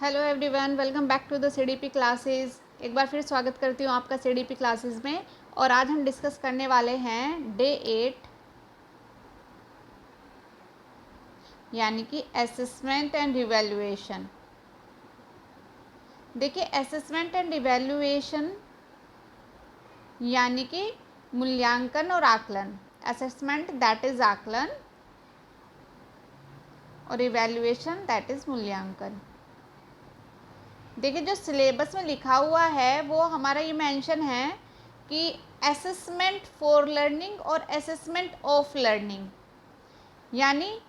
Hello everyone, welcome back to the CDP classes. एक बार फिर स्वागत करती हूँ आपका सीडीपी क्लासेस में। और आज हम डिस्कस करने वाले हैं डे 8 यानी कि असेसमेंट एंड इवैल्यूएशन। देखिए, असेसमेंट एंड इवैल्यूएशन यानी कि मूल्यांकन और आकलन। असेसमेंट दैट इज आकलन और इवैल्यूएशन दैट इज मूल्यांकन। देखिए, जो सिलेबस में लिखा हुआ है वो हमारा ये मेंशन है कि असेसमेंट फॉर लर्निंग और असेसमेंट ऑफ लर्निंग, यानी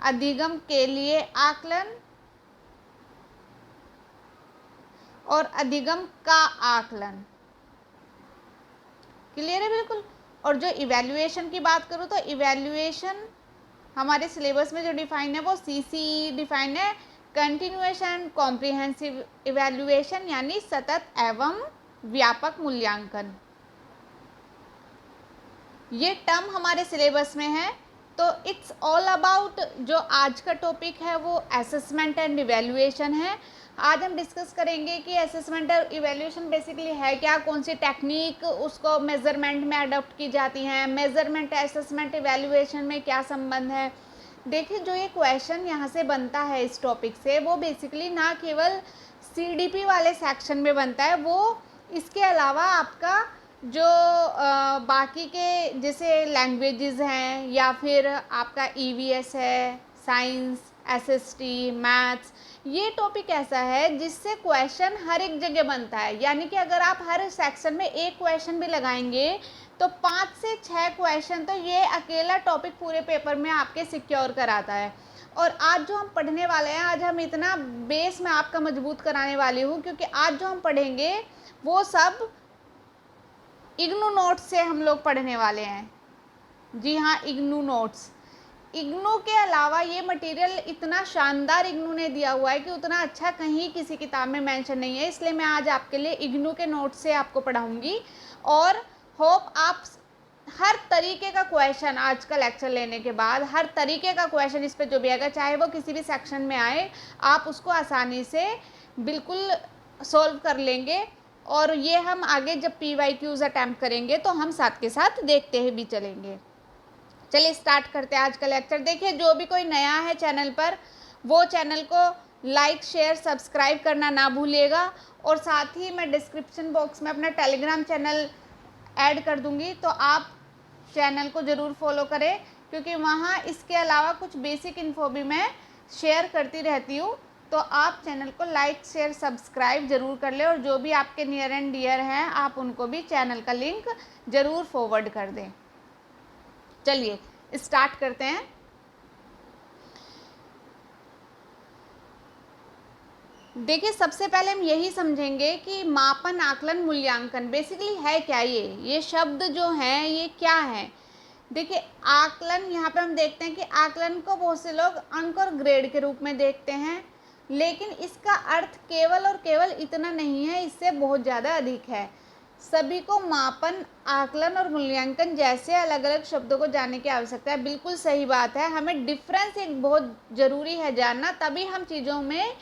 अधिगम के लिए आकलन और अधिगम का आकलन। क्लियर है बिल्कुल। और जो इवैल्यूएशन की बात करूँ तो इवैल्यूएशन हमारे सिलेबस में जो डिफाइन है वो CCE डिफाइन है, कंटिन्यूएस एंड कॉम्प्रिहेंसिव इवैल्यूएशन, यानी सतत एवं व्यापक मूल्यांकन। ये टर्म हमारे सिलेबस में है। तो इट्स ऑल अबाउट, जो आज का टॉपिक है वो असेसमेंट एंड इवैल्यूएशन है। आज हम डिस्कस करेंगे कि असेसमेंट और इवैल्यूएशन बेसिकली है क्या, कौन सी टेक्निक उसको मेजरमेंट में अडॉप्ट की जाती हैं, मेजरमेंट असेसमेंट इवैल्यूएशन में क्या संबंध है। देखिए, जो ये क्वेश्चन यहाँ से बनता है इस टॉपिक से, वो बेसिकली ना केवल CDP वाले सेक्शन में बनता है, वो इसके अलावा आपका जो बाकी के जैसे लैंग्वेजेस हैं या फिर आपका EVS है, साइंस, SST, मैथ्स, ये टॉपिक ऐसा है जिससे क्वेश्चन हर एक जगह बनता है। यानी कि अगर आप हर सेक्शन में एक क्वेश्चन भी लगाएंगे तो 5 से 6 क्वेश्चन तो ये अकेला टॉपिक पूरे पेपर में आपके सिक्योर कराता है। और आज जो हम पढ़ने वाले हैं, आज हम इतना बेस में आपका मजबूत कराने वाली हूँ, क्योंकि आज जो हम पढ़ेंगे वो सब इग्नू नोट्स से हम लोग पढ़ने वाले हैं। जी हाँ, इग्नू नोट्स। इग्नू के अलावा ये मटेरियल इतना शानदार इग्नू ने दिया हुआ है कि उतना अच्छा कहीं किसी किताब में मेंशन नहीं है, इसलिए मैं आज आपके लिए इग्नू के नोट्स से आपको पढ़ाऊंगी। और होप आप हर तरीके का क्वेश्चन आज का लेक्चर लेने के बाद, हर तरीके का क्वेश्चन इस पर जो भी आएगा, चाहे वो किसी भी सेक्शन में आए, आप उसको आसानी से बिल्कुल सॉल्व कर लेंगे। और ये हम आगे जब PYQs अटैम्प्ट करेंगे तो हम साथ के साथ देखते ही भी चलेंगे। चलिए स्टार्ट करते हैं आज का लेक्चर। देखिए, जो भी कोई नया है चैनल पर, वो चैनल को लाइक, शेयर, सब्सक्राइब करना ना भूलिएगा। और साथ ही मैं डिस्क्रिप्शन बॉक्स में अपना टेलीग्राम चैनल ऐड कर दूंगी, तो आप चैनल को ज़रूर फॉलो करें, क्योंकि वहाँ इसके अलावा कुछ बेसिक इन्फो भी मैं शेयर करती रहती हूँ। तो आप चैनल को लाइक, शेयर, सब्सक्राइब ज़रूर कर लें। और जो भी आपके नियर एंड डियर हैं, आप उनको भी चैनल का लिंक ज़रूर फॉरवर्ड कर दें। चलिए स्टार्ट करते हैं। देखिए, सबसे पहले हम यही समझेंगे कि मापन, आकलन, मूल्यांकन बेसिकली है क्या। ये शब्द जो हैं ये क्या है। देखिए, आकलन, यहाँ पे हम देखते हैं कि आकलन को बहुत से लोग अंक और ग्रेड के रूप में देखते हैं, लेकिन इसका अर्थ केवल और केवल इतना नहीं है, इससे बहुत ज़्यादा अधिक है। सभी को मापन, आकलन और मूल्यांकन जैसे अलग अलग शब्दों को जानने की आवश्यकता है। बिल्कुल सही बात है, हमें डिफरेंस एक बहुत ज़रूरी है जानना, तभी हम चीज़ों में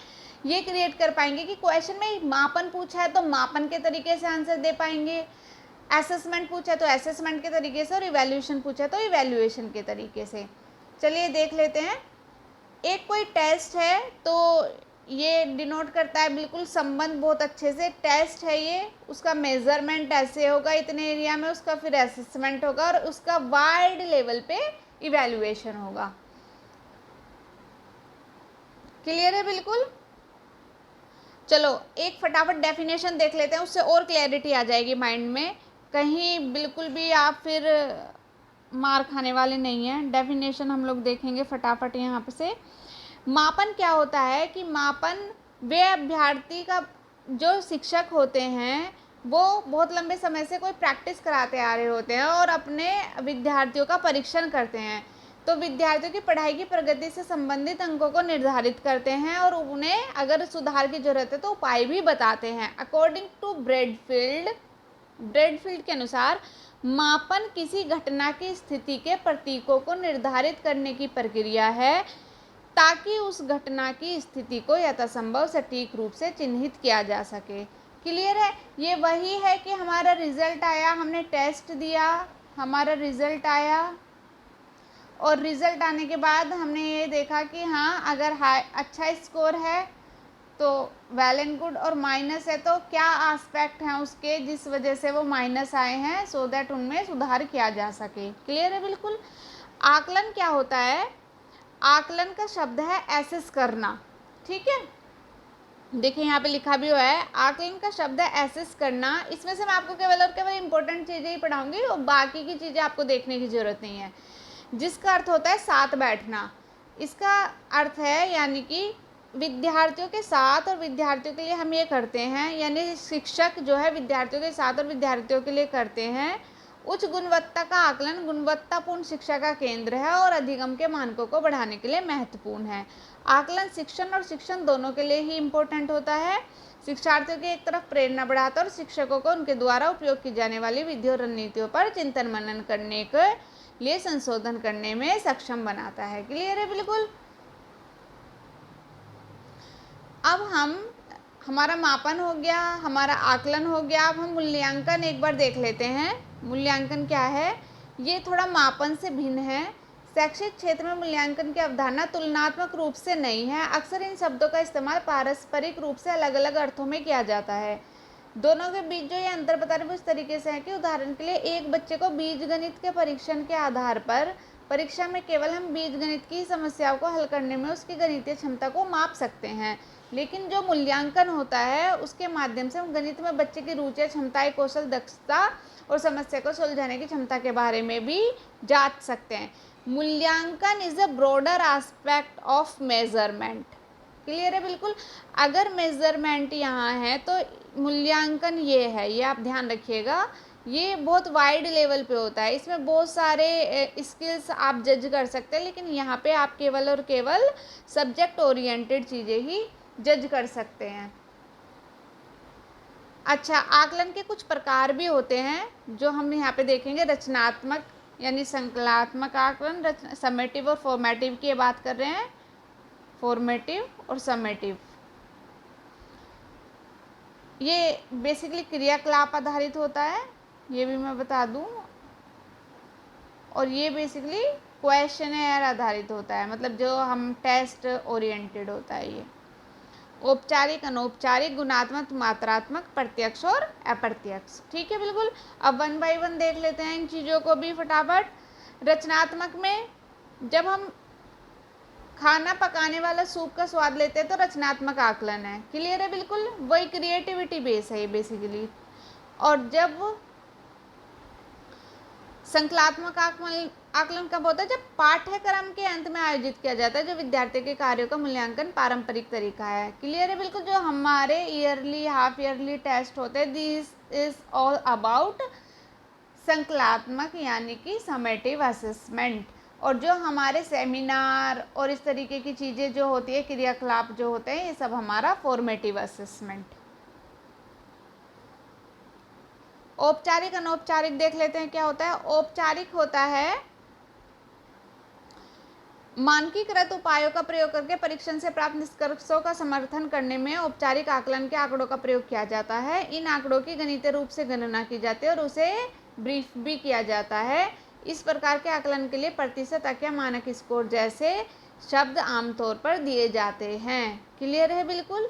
ये क्रिएट कर पाएंगे कि क्वेश्चन में मापन पूछा है तो मापन के तरीके से आंसर दे पाएंगे, असेसमेंट पूछा है तो असेसमेंट के तरीके से, और इवैल्यूएशन पूछा है तो इवैल्यूएशन के तरीके से। चलिए देख लेते हैं। एक कोई टेस्ट है तो ये डिनोट करता है बिल्कुल संबंध बहुत अच्छे से। टेस्ट है ये, उसका मेजरमेंट ऐसे होगा इतने एरिया में, उसका फिर असेसमेंट होगा और उसका वाइड लेवल पे इवैल्यूएशन होगा। क्लियर है बिल्कुल। चलो एक फटाफट डेफिनेशन देख लेते हैं, उससे और क्लैरिटी आ जाएगी माइंड में, कहीं बिल्कुल भी आप फिर मार खाने वाले नहीं हैं। डेफिनेशन हम लोग देखेंगे फटाफट यहाँ पे से। मापन क्या होता है कि मापन वे अभ्यर्थी का, जो शिक्षक होते हैं वो बहुत लंबे समय से कोई प्रैक्टिस कराते आ रहे होते हैं और अपने विद्यार्थियों का परीक्षण करते हैं। तो विद्यार्थियों की पढ़ाई की प्रगति से संबंधित अंकों को निर्धारित करते हैं और उन्हें अगर सुधार की जरूरत है तो उपाय भी बताते हैं। अकॉर्डिंग टू ब्रेडफील्ड के अनुसार मापन किसी घटना की स्थिति के प्रतीकों को निर्धारित करने की प्रक्रिया है ताकि उस घटना की स्थिति को यथासंभव सटीक रूप से चिन्हित किया जा सके। क्लियर है? ये वही है कि हमारा रिजल्ट आया, हमने टेस्ट दिया, हमारा रिजल्ट आया और रिजल्ट आने के बाद हमने ये देखा कि हाँ, अगर अच्छा स्कोर है तो वेल एंड गुड, और माइनस है तो क्या एस्पेक्ट हैं उसके जिस वजह से वो माइनस आए हैं, सो दैट उनमें सुधार किया जा सके। क्लियर है? बिल्कुल। आकलन क्या होता है? आकलन का शब्द है एसेस करना। ठीक है, देखिए यहाँ पे लिखा भी हुआ है, आकलन का शब्द है एसेस करना। इसमें से मैं आपको केवल और केवल इंपॉर्टेंट चीज़ें ही पढ़ाऊंगी और बाकी की चीज़ें आपको देखने की ज़रूरत नहीं है। जिसका अर्थ होता है साथ बैठना। इसका अर्थ है यानी कि विद्यार्थियों के साथ और विद्यार्थियों के लिए हम ये करते हैं, यानी शिक्षक जो है विद्यार्थियों के साथ और विद्यार्थियों के लिए करते हैं। उच्च गुणवत्ता का आकलन गुणवत्तापूर्ण शिक्षा का केंद्र है और अधिगम के मानकों को बढ़ाने के लिए महत्वपूर्ण है। आकलन शिक्षण और शिक्षण दोनों के लिए ही इम्पोर्टेंट होता है। शिक्षार्थियों की एक तरफ प्रेरणा बढ़ाता है और शिक्षकों को उनके द्वारा उपयोग की जाने वाली विधि और रणनीतियों पर चिंतन मनन करने के लिए संशोधन करने में सक्षम बनाता है। क्लियर है? बिल्कुल। अब हमारा मापन हो गया, हमारा आकलन हो गया। अब हम मूल्यांकन एक बार देख लेते हैं। मूल्यांकन क्या है? ये थोड़ा मापन से भिन्न है। शैक्षिक क्षेत्र में मूल्यांकन की अवधारणा तुलनात्मक रूप से नई है। अक्सर इन शब्दों का इस्तेमाल पारस्परिक रूप से अलग अलग अर्थों में किया जाता है। दोनों के बीच जो ये अंतर बताने वो इस तरीके से है कि उदाहरण के लिए एक बच्चे को बीजगणित के परीक्षण के आधार पर परीक्षा में केवल हम बीजगणित की समस्याओं को हल करने में उसकी गणितीय क्षमता को माप सकते हैं, लेकिन जो मूल्यांकन होता है उसके माध्यम से हम गणित में बच्चे की रुचि, क्षमताएं, कौशल, दक्षता और समस्या को सुलझाने की क्षमता के बारे में भी जांच सकते हैं। मूल्यांकन is a broader aspect of measurement. Clear है? बिल्कुल। अगर मेजरमेंट यहाँ है तो मूल्यांकन ये है, ये आप ध्यान रखिएगा। ये बहुत वाइड लेवल पे होता है, इसमें बहुत सारे स्किल्स आप जज कर सकते हैं, लेकिन यहाँ पे आप केवल और केवल सब्जेक्ट ओरिएंटेड चीज़ें ही जज कर सकते हैं। अच्छा, आकलन के कुछ प्रकार भी होते हैं जो हम यहाँ पे देखेंगे। रचनात्मक यानी संकलनात्मक आकलन, समेटिव और फॉर्मेटिव की बात कर रहे हैं। फॉर्मेटिव और समेटिव, ये बेसिकली क्रियाकलाप आधारित होता है, ये भी मैं बता दूं। और ये बेसिकली क्वेश्चनर आधारित होता है, मतलब जो हम टेस्ट ओरिएंटेड होता है ये। औपचारिक, अनौपचारिक, गुणात्मक, मात्रात्मक, प्रत्यक्ष और अप्रत्यक्ष। ठीक है? बिल्कुल। अब 1 बाय 1 देख लेते हैं इन चीज़ों को भी फटाफट। रचनात्मक में जब हम खाना पकाने वाला सूप का स्वाद लेते हैं तो रचनात्मक आकलन है। क्लियर है? बिल्कुल। वही क्रिएटिविटी बेस है ये बेसिकली। और जब संकलात्मक आकलन कब होता है? जब पाठ्यक्रम के अंत में आयोजित किया जाता है, जो विद्यार्थी के कार्यों का मूल्यांकन पारंपरिक तरीका है। क्लियर है? बिल्कुल। जो हमारे ईयरली, हाफ ईयरली टेस्ट होते हैं, दिस इज ऑल अबाउट संकलात्मक यानी कि समेटिव असेसमेंट। और जो हमारे सेमिनार और इस तरीके की चीज़ें जो होती है, क्रियाकलाप जो होते हैं, ये सब हमारा फॉर्मेटिव असेसमेंट। औपचारिक, अनौपचारिक देख लेते हैं क्या होता है। औपचारिक होता है मानकीकृत उपायों का प्रयोग करके परीक्षण से प्राप्त निष्कर्षों का समर्थन करने में औपचारिक आकलन के आंकड़ों का प्रयोग किया जाता है। इन आंकड़ों की गणितीय रूप से गणना की जाती है और उसे ब्रीफ भी किया जाता है। इस प्रकार के आकलन के लिए प्रतिशत या मानक स्कोर जैसे शब्द आमतौर पर दिए जाते हैं। क्लियर है? बिल्कुल।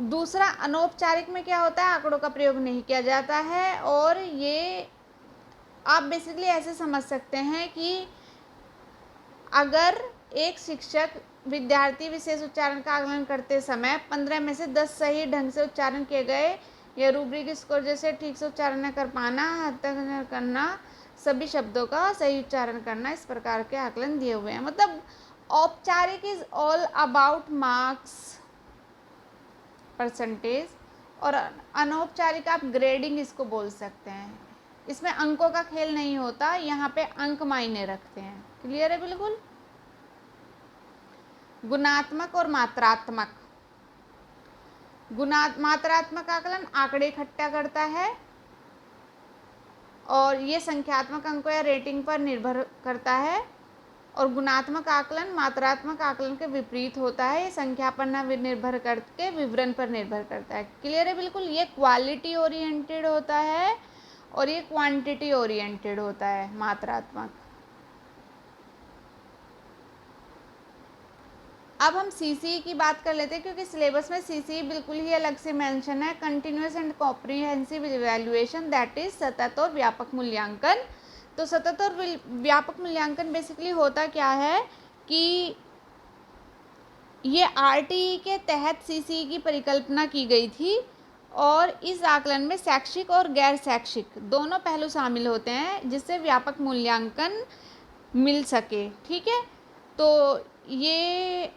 दूसरा, अनौपचारिक में क्या होता है? आंकड़ों का प्रयोग नहीं किया जाता है, और ये आप बेसिकली ऐसे समझ सकते हैं कि अगर एक शिक्षक विद्यार्थी विशेष उच्चारण का आकलन करते समय 15 में से 10 सही ढंग से उच्चारण किए गए या रूब्रिक स्कोर जैसे ठीक से उच्चारण न कर पाना, हस्ताक्षर करना, सभी शब्दों का सही उच्चारण करना, इस प्रकार के आकलन दिए हुए हैं। मतलब औपचारिक is all about marks, percentage, और अनौपचारिक आप ग्रेडिंग इसको बोल सकते हैं। इसमें अंकों का खेल नहीं होता, यहाँ पे अंक मायने रखते हैं। क्लियर है? बिल्कुल। गुणात्मक और मात्रात्मक। मात्रात्मक आकलन आंकड़े इकट्ठा करता है और ये संख्यात्मक अंकों या रेटिंग पर निर्भर करता है। और गुणात्मक आकलन मात्रात्मक आकलन के विपरीत होता है। ये संख्या पर न निर्भर करके विवरण पर निर्भर करता है। क्लियर है बिल्कुल। ये क्वालिटी ओरिएंटेड होता है और ये क्वांटिटी ओरिएंटेड होता है मात्रात्मक। अब हम सीसीई की बात कर लेते हैं, क्योंकि सिलेबस में सीसीई बिल्कुल ही अलग से मेंशन है। Continuous and comprehensive evaluation, that is सतत और व्यापक मूल्यांकन। तो सतत और व्यापक मूल्यांकन बेसिकली होता क्या है कि ये आरटीई के तहत सीसीई की परिकल्पना की गई थी और इस आकलन में शैक्षिक और गैर शैक्षिक दोनों पहलू शामिल होते हैं जिससे व्यापक मूल्यांकन मिल सके। ठीक है, तो ये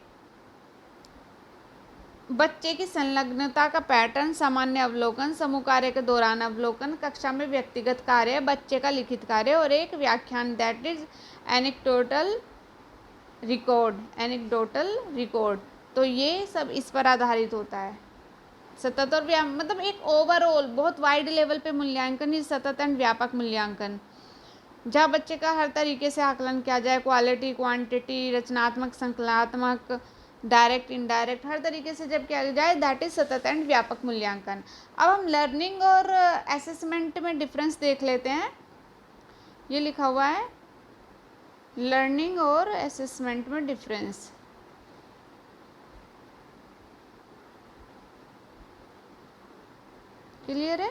बच्चे की संलग्नता का पैटर्न, सामान्य अवलोकन, समूह कार्य के दौरान अवलोकन, कक्षा में व्यक्तिगत कार्य, बच्चे का लिखित कार्य और एक व्याख्यान, दैट इज एनेक्डोटल रिकॉर्ड। तो ये सब इस पर आधारित होता है। सतत और मतलब एक ओवरऑल बहुत वाइड लेवल पे मूल्यांकन ही सतत एंड व्यापक मूल्यांकन, जहाँ बच्चे का हर तरीके से आकलन किया जाए, क्वालिटी, क्वांटिटी, रचनात्मक, संकलनात्मक, डायरेक्ट, इनडायरेक्ट, हर तरीके से जब किया जाए, दैट इज सतत एंड व्यापक मूल्यांकन। अब हम लर्निंग और असेसमेंट में डिफरेंस देख लेते हैं। ये लिखा हुआ है लर्निंग और असेसमेंट में डिफरेंस। क्लियर है?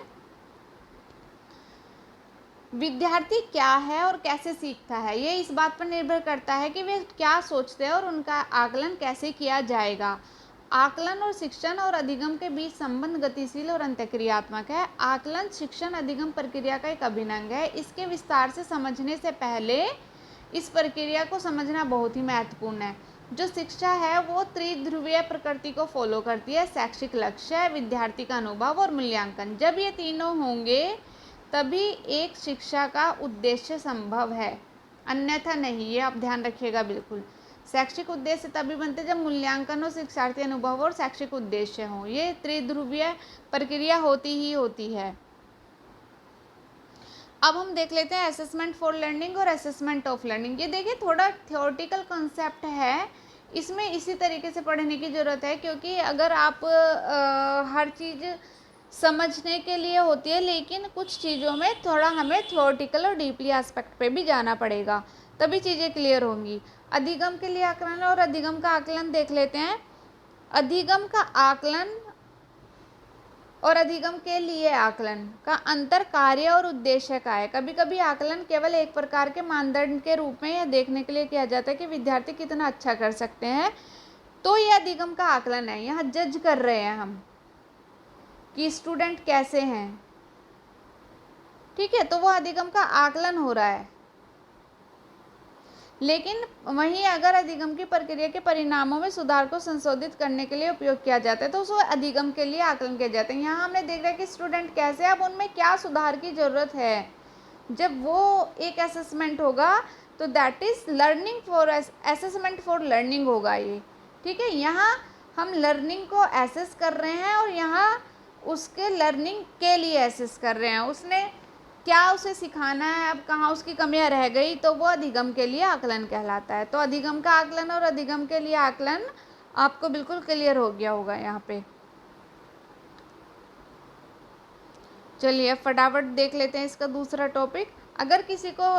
विद्यार्थी क्या है और कैसे सीखता है, ये इस बात पर निर्भर करता है कि वे क्या सोचते हैं और उनका आकलन कैसे किया जाएगा। आकलन और शिक्षण और अधिगम के बीच संबंध गतिशील और अंतःक्रियात्मक है। आकलन शिक्षण अधिगम प्रक्रिया का एक अभिन्न अंग है। इसके विस्तार से समझने से पहले इस प्रक्रिया को समझना बहुत ही महत्वपूर्ण है। जो शिक्षा है वो त्रिध्रुवीय प्रकृति को फॉलो करती है। शैक्षिक लक्ष्य, विद्यार्थी का अनुभव और मूल्यांकन, जब ये तीनों होंगे तभी एक शिक्षा का उद्देश्य संभव है, अन्यथा नहीं। ये आप ध्यान रखिएगा बिल्कुल। शैक्षिक उद्देश्य तभी बनते जब मूल्यांकन और शिक्षार्थी अनुभव और शैक्षिक उद्देश्य हो। ये त्रिध्रुवीय प्रक्रिया होती ही होती है। अब हम देख लेते हैं असेसमेंट फॉर लर्निंग और असेसमेंट ऑफ लर्निंग। ये देखिए थोड़ा थ्योरेटिकल कॉन्सेप्ट है, इसमें इसी तरीके से पढ़ने की ज़रूरत है, क्योंकि अगर आप हर चीज़ समझने के लिए होती है, लेकिन कुछ चीज़ों में थोड़ा हमें थ्योरेटिकल और डीपली एस्पेक्ट पे भी जाना पड़ेगा, तभी चीज़ें क्लियर होंगी। अधिगम के लिए आकलन और अधिगम का आकलन देख लेते हैं। अधिगम का आकलन और अधिगम के लिए आकलन का अंतर कार्य और उद्देश्य का है। कभी कभी आकलन केवल एक प्रकार के मानदंड के रूप में यह देखने के लिए किया जाता है कि विद्यार्थी कितना अच्छा कर सकते हैं, तो यह अधिगम का आकलन है। यहाँ जज कर रहे हैं हम कि स्टूडेंट कैसे हैं, ठीक है, तो वो अधिगम का आकलन हो रहा है। लेकिन वहीं अगर अधिगम की प्रक्रिया के परिणामों में सुधार को संशोधित करने के लिए उपयोग किया जाता है तो उसको अधिगम के लिए आकलन किया जाता है। यहाँ हमने देख रहा है कि स्टूडेंट कैसे, अब उनमें क्या सुधार की ज़रूरत है। जब वो एक असेसमेंट होगा तो that is learning for assessment for learning होगा ये, ठीक है। यहाँ हम लर्निंग को एसेस कर रहे हैं और यहाँ उसके लर्निंग के लिए एसेस कर रहे हैं, उसने क्या उसे सिखाना है, अब कहाँ उसकी कमियां रह गई, तो वो अधिगम के लिए आकलन कहलाता है। तो अधिगम का आकलन और अधिगम के लिए आकलन आपको बिल्कुल क्लियर हो गया होगा यहाँ पे। चलिए फटाफट देख लेते हैं इसका दूसरा टॉपिक। अगर किसी को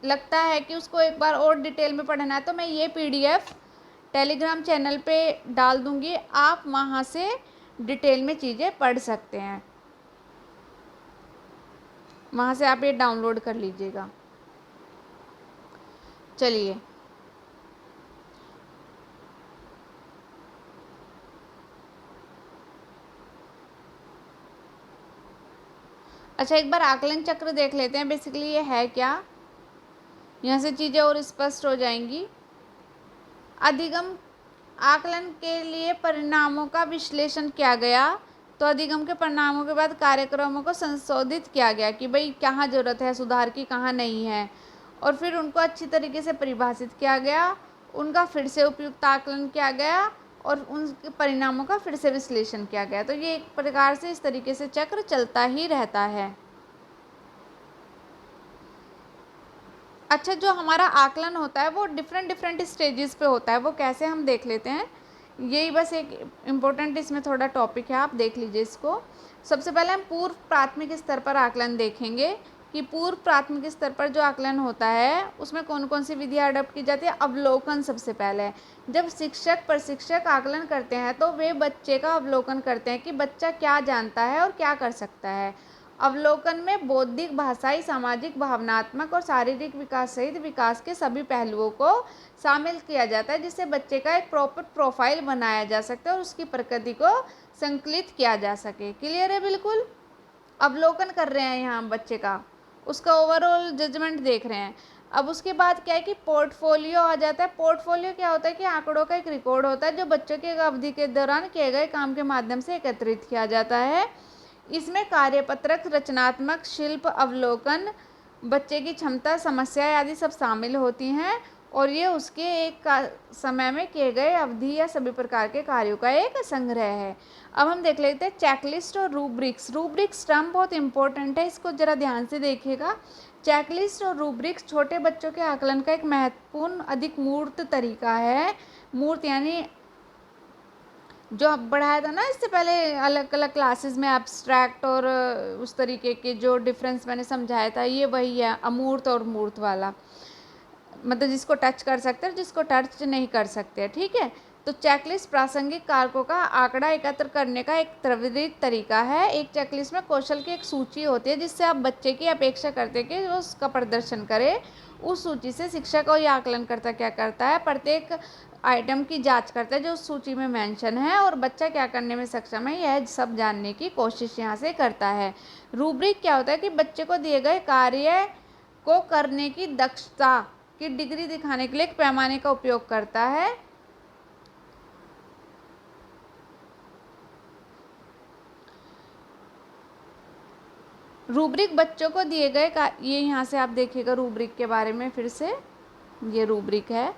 लगता है कि उसको एक बार और डिटेल में पढ़ना है तो मैं ये PDF टेलीग्राम चैनल पे डाल दूँगी, आप वहाँ से डिटेल में चीज़ें पढ़ सकते हैं, वहाँ से आप ये डाउनलोड कर लीजिएगा। चलिए अच्छा, एक बार आकलन चक्र देख लेते हैं। बेसिकली ये है क्या, यहाँ से चीज़ें और स्पष्ट हो जाएंगी। अधिगम आकलन के लिए परिणामों का विश्लेषण किया गया, तो अधिगम के परिणामों के बाद कार्यक्रमों को संशोधित किया गया कि भाई कहाँ ज़रूरत है सुधार की, कहाँ नहीं है, और फिर उनको अच्छी तरीके से परिभाषित किया गया, उनका फिर से उपयुक्त आकलन किया गया और उनके परिणामों का फिर से विश्लेषण किया गया। तो ये एक प्रकार से इस तरीके से चक्र चलता ही रहता है। अच्छा, जो हमारा आकलन होता है वो डिफरेंट डिफरेंट स्टेजेस पे होता है, वो कैसे हम देख लेते हैं। यही बस एक इम्पोर्टेंट इसमें थोड़ा टॉपिक है, आप देख लीजिए इसको। सबसे पहले हम पूर्व प्राथमिक स्तर पर आकलन देखेंगे कि पूर्व प्राथमिक स्तर पर जो आकलन होता है उसमें कौन कौन सी विधियाँ अडॉप्ट की जाती है। अवलोकन सबसे पहले है। जब शिक्षक प्रशिक्षक आकलन करते हैं तो वे बच्चे का अवलोकन करते हैं कि बच्चा क्या जानता है और क्या कर सकता है। अवलोकन में बौद्धिक, भाषाई, सामाजिक, भावनात्मक और शारीरिक विकास सहित विकास के सभी पहलुओं को शामिल किया जाता है, जिससे बच्चे का एक प्रॉपर प्रोफाइल बनाया जा सकता है और उसकी प्रकृति को संकलित किया जा सके। क्लियर है बिल्कुल। अवलोकन कर रहे हैं यहाँ बच्चे का, उसका ओवरऑल जजमेंट देख रहे हैं। अब उसके बाद क्या है कि पोर्टफोलियो आ जाता है। पोर्टफोलियो क्या होता है कि आंकड़ों का एक रिकॉर्ड होता है जो बच्चों की अवधि के दौरान किए गए काम के माध्यम से एकत्रित किया जाता है। इसमें कार्यपत्रक, रचनात्मक शिल्प, अवलोकन, बच्चे की क्षमता, समस्याएं आदि सब शामिल होती हैं और ये उसके एक समय में किए गए अवधि या सभी प्रकार के कार्यों का एक संग्रह है। अब हम देख लेते हैं चेकलिस्ट और रूब्रिक्स। रूब्रिक्स टर्म बहुत इंपॉर्टेंट है, इसको ज़रा ध्यान से देखिएगा। चेकलिस्ट और रूब्रिक्स छोटे बच्चों के आकलन का एक महत्वपूर्ण, अधिक मूर्त तरीका है। मूर्त यानी जो अब बढ़ाया था ना इससे पहले अलग अलग क्लासेस में, एब्स्ट्रैक्ट और उस तरीके के जो डिफरेंस मैंने समझाया था, ये वही है अमूर्त और मूर्त वाला। मतलब जिसको टच कर सकते हैं, जिसको टच नहीं कर सकते, ठीक है। तो चेकलिस्ट प्रासंगिक कारकों का आंकड़ा एकत्र करने का एक त्वरित तरीका है। एक चेकलिस्ट में कौशल की एक सूची होती है जिससे आप बच्चे की अपेक्षा करते हैं कि वो उसका प्रदर्शन करे। उस सूची से शिक्षक और या आकलनकर्ता क्या करता है, प्रत्येक आइटम की जांच करता है जो उस सूची में मेंशन है और बच्चा क्या करने में सक्षम है यह सब जानने की कोशिश यहाँ से करता है। रूब्रिक क्या होता है कि बच्चे को दिए गए कार्य को करने की दक्षता की डिग्री दिखाने के लिए एक पैमाने का उपयोग करता है। रूब्रिक बच्चों को दिए गए ये यहाँ से आप देखिएगा रूब्रिक के बारे में फिर से, ये रूब्रिक है।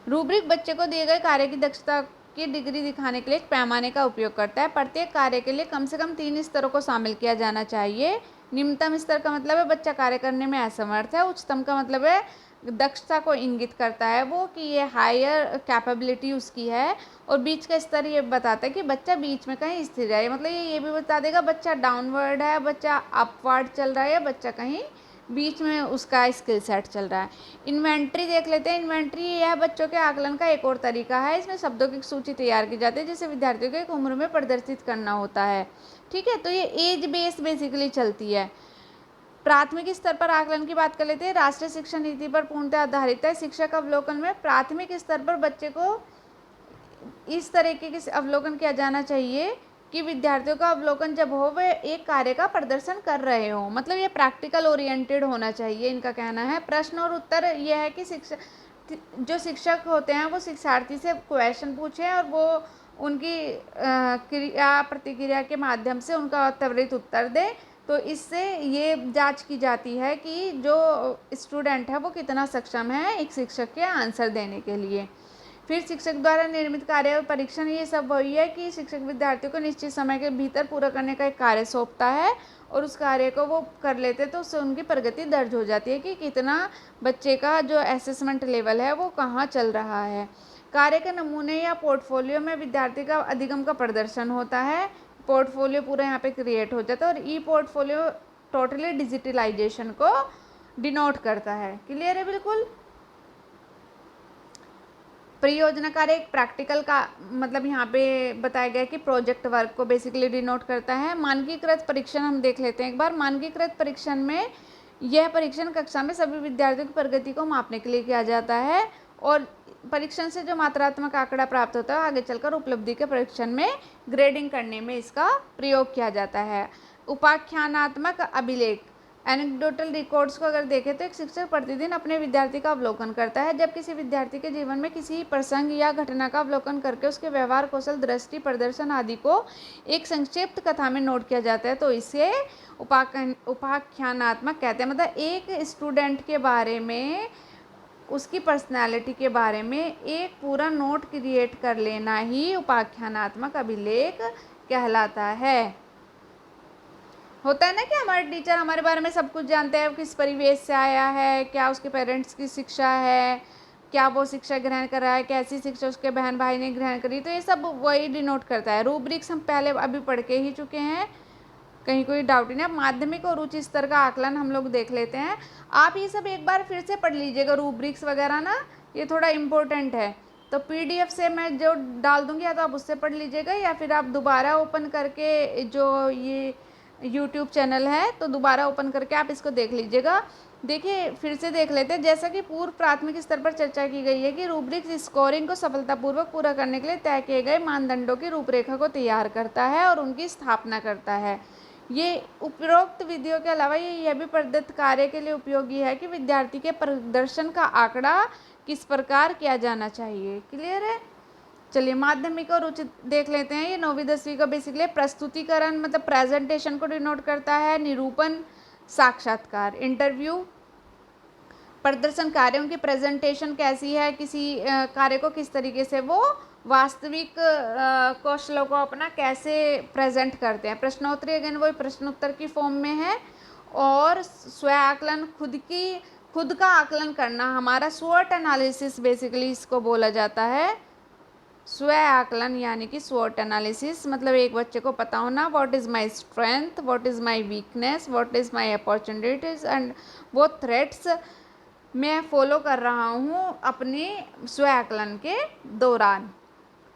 रूब्रिक बच्चे को दिए गए कार्य की दक्षता की डिग्री दिखाने के लिए एक पैमाने का उपयोग करता है। प्रत्येक कार्य के लिए कम से कम 3 स्तरों को शामिल किया जाना चाहिए। निम्नतम स्तर का मतलब है बच्चा कार्य करने में असमर्थ है। उच्चतम का मतलब है दक्षता को इंगित करता है वो कि ये हायर कैपेबिलिटी उसकी है। और बीच का स्तर ये बताता है कि बच्चा बीच में कहीं स्थिर है, मतलब ये भी बता देगा बच्चा डाउनवर्ड है, बच्चा अपवर्ड चल रहा है, या बच्चा कहीं बीच में उसका स्किल सेट चल रहा है। इन्वेंट्री देख लेते हैं। इन्वेंट्री यह बच्चों के आकलन का एक और तरीका है। इसमें शब्दों की सूची तैयार की जाती है जिसे विद्यार्थियों को एक उम्र में प्रदर्शित करना होता है, ठीक है। तो ये एज बेस्ड बेसिकली चलती है। प्राथमिक स्तर पर आकलन की बात कर लेते हैं। राष्ट्रीय शिक्षा नीति पर पूर्णतः आधारित है। शिक्षक अवलोकन में प्राथमिक स्तर पर बच्चे को इस तरीके के अवलोकन किया जाना चाहिए कि विद्यार्थियों का अवलोकन जब हो वे एक कार्य का प्रदर्शन कर रहे हो, मतलब ये प्रैक्टिकल ओरिएंटेड होना चाहिए, इनका कहना है। प्रश्न और उत्तर यह है कि जो शिक्षक होते हैं वो शिक्षार्थी से क्वेश्चन पूछें और वो उनकी क्रिया प्रतिक्रिया के माध्यम से उनका त्वरित उत्तर दें। तो इससे ये जांच की जाती है कि जो स्टूडेंट है वो कितना सक्षम है एक शिक्षक के आंसर देने के लिए। फिर शिक्षक द्वारा निर्मित कार्य और परीक्षण, ये सब वही है कि शिक्षक विद्यार्थियों को निश्चित समय के भीतर पूरा करने का एक कार्य सौंपता है और उस कार्य को वो कर लेते तो उससे उनकी प्रगति दर्ज हो जाती है कि कितना बच्चे का जो असेसमेंट लेवल है वो कहाँ चल रहा है। कार्य के नमूने या पोर्टफोलियो में विद्यार्थी का अधिगम का प्रदर्शन होता है। पोर्टफोलियो पूरा यहाँ पे क्रिएट हो जाता है और ई पोर्टफोलियो टोटली डिजिटलाइजेशन को डिनोट करता है। क्लियर है बिल्कुल। परियोजना कार्य एक प्रैक्टिकल का मतलब यहाँ पे बताया गया कि प्रोजेक्ट वर्क को बेसिकली डिनोट करता है। मानकीकृत परीक्षण हम देख लेते हैं एक बार। मानकीकृत परीक्षण में यह परीक्षण कक्षा में सभी विद्यार्थियों की प्रगति को मापने के लिए किया जाता है और परीक्षण से जो मात्रात्मक आंकड़ा प्राप्त होता है आगे चलकर उपलब्धि के परीक्षण में ग्रेडिंग करने में इसका प्रयोग किया जाता है। उपाख्यानात्मक अभिलेख, एनेक्डोटल रिकॉर्ड्स को अगर देखें तो एक शिक्षक प्रतिदिन अपने विद्यार्थी का अवलोकन करता है। जब किसी विद्यार्थी के जीवन में किसी प्रसंग या घटना का अवलोकन करके उसके व्यवहार, कौशल, दृष्टि, प्रदर्शन आदि को एक संक्षिप्त कथा में नोट किया जाता है तो इसे उपाख्यानात्मक कहते हैं। मतलब एक स्टूडेंट के बारे में, उसकी पर्सनैलिटी के बारे में एक पूरा नोट क्रिएट कर लेना ही उपाख्यानात्मक अभिलेख कहलाता है। होता है ना कि हमारे टीचर हमारे बारे में सब कुछ जानते हैं, किस परिवेश से आया है, क्या उसके पेरेंट्स की शिक्षा है, क्या वो शिक्षा ग्रहण कर रहा है, कैसी शिक्षा उसके बहन भाई ने ग्रहण करी, तो ये सब वही डिनोट करता है। रूब्रिक्स हम पहले अभी पढ़ के ही चुके हैं, कहीं कोई डाउट नहीं है। माध्यमिक और उच्च स्तर का आकलन हम लोग देख लेते हैं। आप ये सब एक बार फिर से पढ़ लीजिएगा, रूब्रिक्स वगैरह ना, ये थोड़ा इम्पोर्टेंट है। तो पीडीएफ से मैं जो डाल दूंगी, या तो आप उससे पढ़ लीजिएगा, या फिर आप दोबारा ओपन करके जो ये यूट्यूब चैनल है तो दोबारा ओपन करके आप इसको देख लीजिएगा। देखिए फिर से देख लेते हैं। जैसा कि पूर्व प्राथमिक स्तर पर चर्चा की गई है कि रूब्रिक्स स्कोरिंग को सफलतापूर्वक पूरा करने के लिए तय किए गए मानदंडों की रूपरेखा को तैयार करता है और उनकी स्थापना करता है। ये उपरोक्त विधियों के अलावा यह भी प्रदत्त कार्य के लिए उपयोगी है कि विद्यार्थी के प्रदर्शन का आंकड़ा किस प्रकार किया जाना चाहिए। क्लियर है? चलिए माध्यमिक और उच्च देख लेते हैं। ये 9वीं 10वीं का बेसिकली प्रस्तुतिकरण मतलब प्रेजेंटेशन को डिनोट करता है। निरूपण, साक्षात्कार, इंटरव्यू, प्रदर्शन कार्यों की प्रेजेंटेशन कैसी है, किसी कार्य को किस तरीके से वो वास्तविक कौशलों को अपना कैसे प्रेजेंट करते हैं। प्रश्नोत्तरी अगेन वही प्रश्नोत्तर की फॉर्म में है। और स्व आकलन, खुद का आकलन करना, हमारा स्वॉट एनालिसिस बेसिकली इसको बोला जाता है। स्व आकलन यानी कि स्वॉट एनालिसिस मतलब एक बच्चे को पता होना what is my strength, what is my weakness, what is my opportunities and वो थ्रेट्स मैं फॉलो कर रहा हूँ अपने स्व आकलन के दौरान।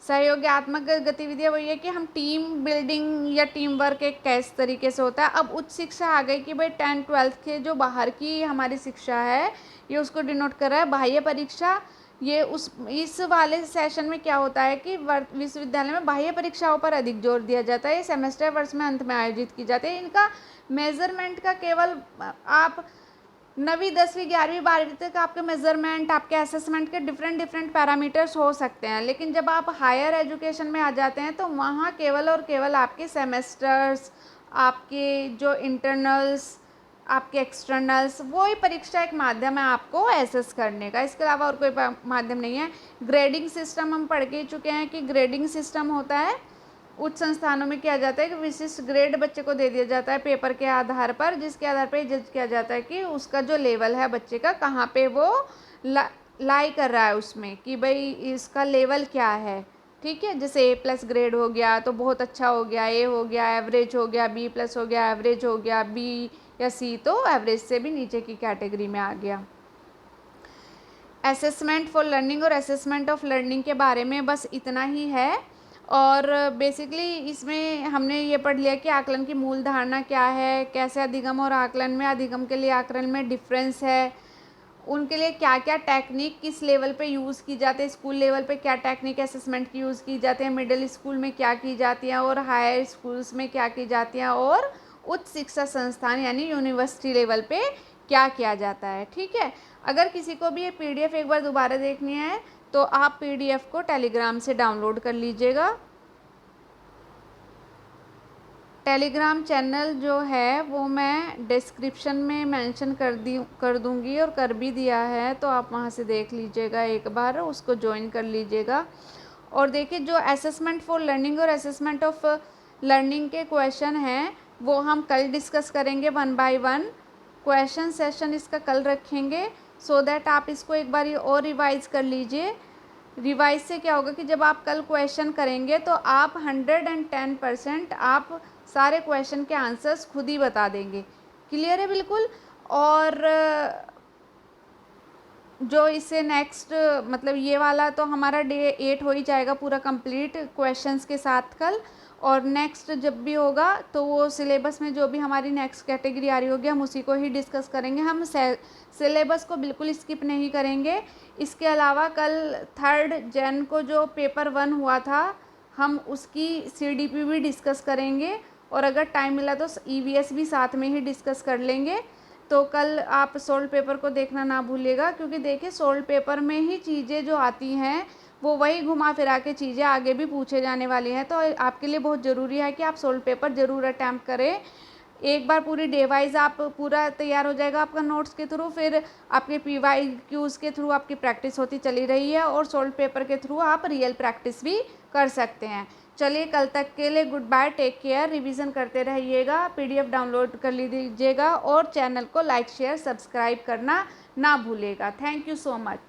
सहयोगात्मक गतिविधियाँ वही है कि हम टीम बिल्डिंग या टीम वर्क एक कैसे तरीके से होता है। अब उच्च शिक्षा आ गई कि भाई 10th-12th के जो बाहर की हमारी शिक्षा है ये उसको डिनोट कर रहा है। बाह्य परीक्षा, ये इस वाले सेशन में क्या होता है कि विश्वविद्यालय में बाह्य परीक्षाओं पर अधिक जोर दिया जाता है। ये सेमेस्टर वर्ष में अंत में आयोजित की जाती है। इनका मेजरमेंट का केवल आप 9वीं 10वीं 11वीं 12वीं तक आपके मेजरमेंट, आपके असेसमेंट के डिफरेंट पैरामीटर्स हो सकते हैं, लेकिन जब आप हायर एजुकेशन में आ जाते हैं तो वहाँ केवल और केवल आपके सेमेस्टर्स, आपके जो इंटरनल्स, आपके एक्सटर्नल्स, वही परीक्षा एक माध्यम है आपको एसेस करने का। इसके अलावा और कोई माध्यम नहीं है। ग्रेडिंग सिस्टम हम पढ़ के चुके हैं कि ग्रेडिंग सिस्टम होता है उच्च संस्थानों में किया जाता है कि विशिष्ट ग्रेड बच्चे को दे दिया जाता है पेपर के आधार पर, जिसके आधार पर जज किया जाता है कि उसका जो लेवल है बच्चे का कहाँ पे वो लाई कर रहा है उसमें, कि भाई इसका लेवल क्या है। ठीक है, जैसे A+ ग्रेड हो गया तो बहुत अच्छा हो गया, A हो गया एवरेज हो गया, B+ हो गया एवरेज हो गया, B या C तो एवरेज से भी नीचे की कैटेगरी में आ गया। असेसमेंट फॉर लर्निंग और असेसमेंट ऑफ लर्निंग के बारे में बस इतना ही है। और बेसिकली इसमें हमने ये पढ़ लिया कि आकलन की मूल धारणा क्या है, कैसे अधिगम और आकलन में, अधिगम के लिए आकलन में डिफरेंस है, उनके लिए क्या क्या टेक्निक किस लेवल पे यूज़ की जाती है, स्कूल लेवल पे क्या टेक्निक असेसमेंट की यूज़ की जाती है, मिडिल स्कूल में क्या की जाती है और हायर स्कूल्स में क्या की जाती हैं, और उच्च शिक्षा संस्थान यानी यूनिवर्सिटी लेवल पे क्या किया जाता है। ठीक है, अगर किसी को भी ये PDF एक बार दोबारा देखनी है तो आप PDF को टेलीग्राम से डाउनलोड कर लीजिएगा। टेलीग्राम चैनल जो है वो मैं डिस्क्रिप्शन में मेंशन कर दूंगी और कर भी दिया है, तो आप वहाँ से देख लीजिएगा, एक बार उसको ज्वाइन कर लीजिएगा। और देखिए जो असेसमेंट फॉर लर्निंग और असेसमेंट ऑफ लर्निंग के क्वेश्चन हैं वो हम कल डिस्कस करेंगे 1 बाय 1। क्वेश्चन सेशन इसका कल रखेंगे, सो दैट आप इसको एक बार और रिवाइज कर लीजिए। रिवाइज से क्या होगा कि जब आप कल क्वेश्चन करेंगे तो आप 110% आप सारे क्वेश्चन के आंसर्स खुद ही बता देंगे। क्लियर है बिल्कुल। और जो इससे नेक्स्ट मतलब ये वाला तो हमारा डे 8 हो ही जाएगा पूरा कंप्लीट क्वेश्चंस के साथ कल। और नेक्स्ट जब भी होगा तो वो सिलेबस में जो भी हमारी नेक्स्ट कैटेगरी आ रही होगी हम उसी को ही डिस्कस करेंगे। हम सिलेबस को बिल्कुल स्किप नहीं करेंगे। इसके अलावा कल 3 जन को जो पेपर 1 हुआ था हम उसकी CDP भी डिस्कस करेंगे, और अगर टाइम मिला तो EVS भी साथ में ही डिस्कस कर लेंगे। तो कल आप सोल्ड पेपर को देखना ना भूलिएगा, क्योंकि देखिए सोल्ड पेपर में ही चीज़ें जो आती हैं वो वही घुमा फिरा के चीज़ें आगे भी पूछे जाने वाली हैं। तो आपके लिए बहुत ज़रूरी है कि आप सोल्ड पेपर ज़रूर अटैम्प्ट करें। एक बार पूरी डे वाइज आप पूरा तैयार हो जाएगा आपका नोट्स के थ्रू, फिर आपके PYQs के थ्रू आपकी प्रैक्टिस होती चली रही है, और सोल्ड पेपर के थ्रू आप रियल प्रैक्टिस भी कर सकते हैं। चलिए कल तक के लिए good bye, take care. Revision करते रहिएगा, पीडीएफ डाउनलोड कर लीजिएगा और चैनल को लाइक शेयर सब्सक्राइब करना ना भूलिएगा। Thank you so much.